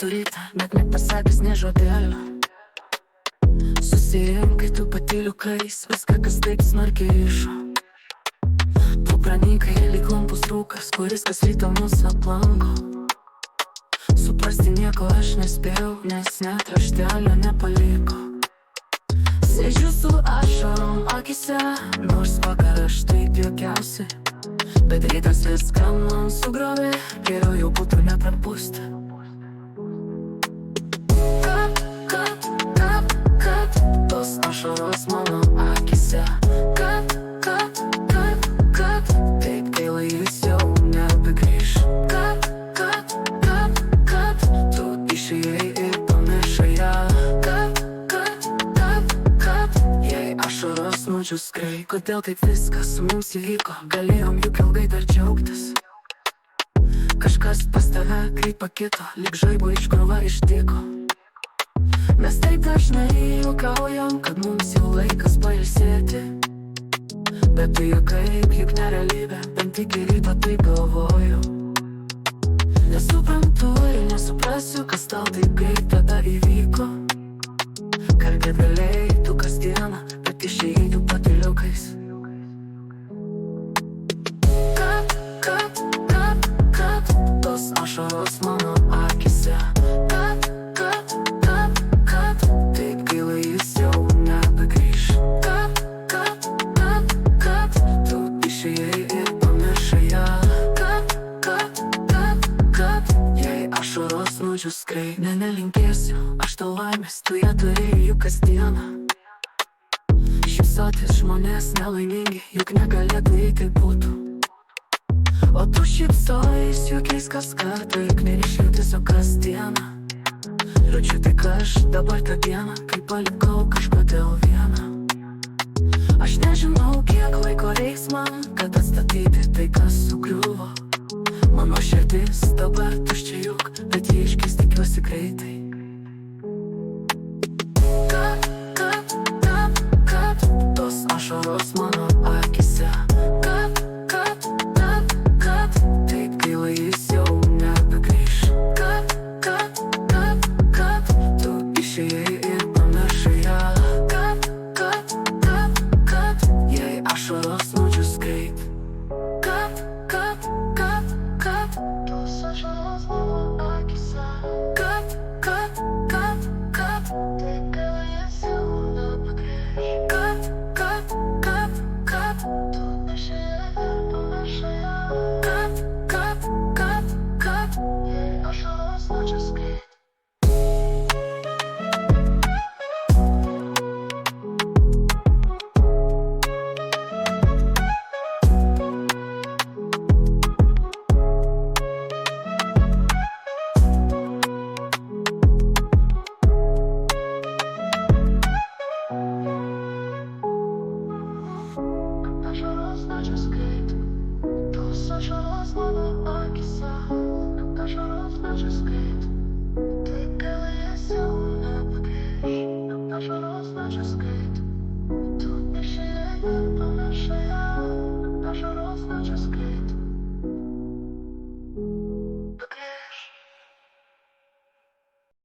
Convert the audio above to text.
6 ryte, net nepasakęs nė žodelio. Susirinkai tu patyliukais, viską kas taip smarkiai rišo. Tu pranykai lyg lampus rūkas, kuris kas rytą mus aplanko. Suprasti nieko aš nespėjau, nes net raštelio nepaliko. Sėdžiu su ašarom akise, nors vakar aš taip juokiausi. Bet rytas viską man sugrovė, geriau jau būtų neprapūsti. Kad tos ašaros mano akise. Kad taip gaila jis jau nebegrįš. Kad tu išėjai ir pamiršai ją. Jei ašaros nudžiuskrai, kodėl taip viskas mums įvyko? Galėjom juk ilgai dar džiaugtis. Kažkas pas tave kaip pakito, lyg žaibo iškrova ištiko. Mes taip dažnai juokaujam, kad mums jau laikas pailsėti. Bet tai kaip juk nerealybė, bent iki ryto taip galvoju. Nesuprantu ir nesuprasiu, kas tau taip kaip tada įvyko. Kalbėt galėjai tu kasdieną, bet išėjai tu patyliukais. Kad tos ašaros mano akise. Kad taip gaila jis jau nebegrįš. Kad tu išėjai ir pamiršai ją. Kad jei ašaros nudžiuskrai, nelinkėsiu aš tau laimės, tu ją turėjai juk kasdieną. Šypsotis žmonės nelaimingi, juk negalėtų jei tai būtų. O tu šypsojais juokiais kas kartą, juk nerišiau tiesiog kasdieną. Liūdžiu tik aš dabar tą dieną, kai palikau kažkodėl vieną. Aš nežinau, kiek laiko reiks man, kad atstatyti tai, kas sugriuvo. Mano širdis dabar tuščia juk, bet jei iškis tikiuosi greitai.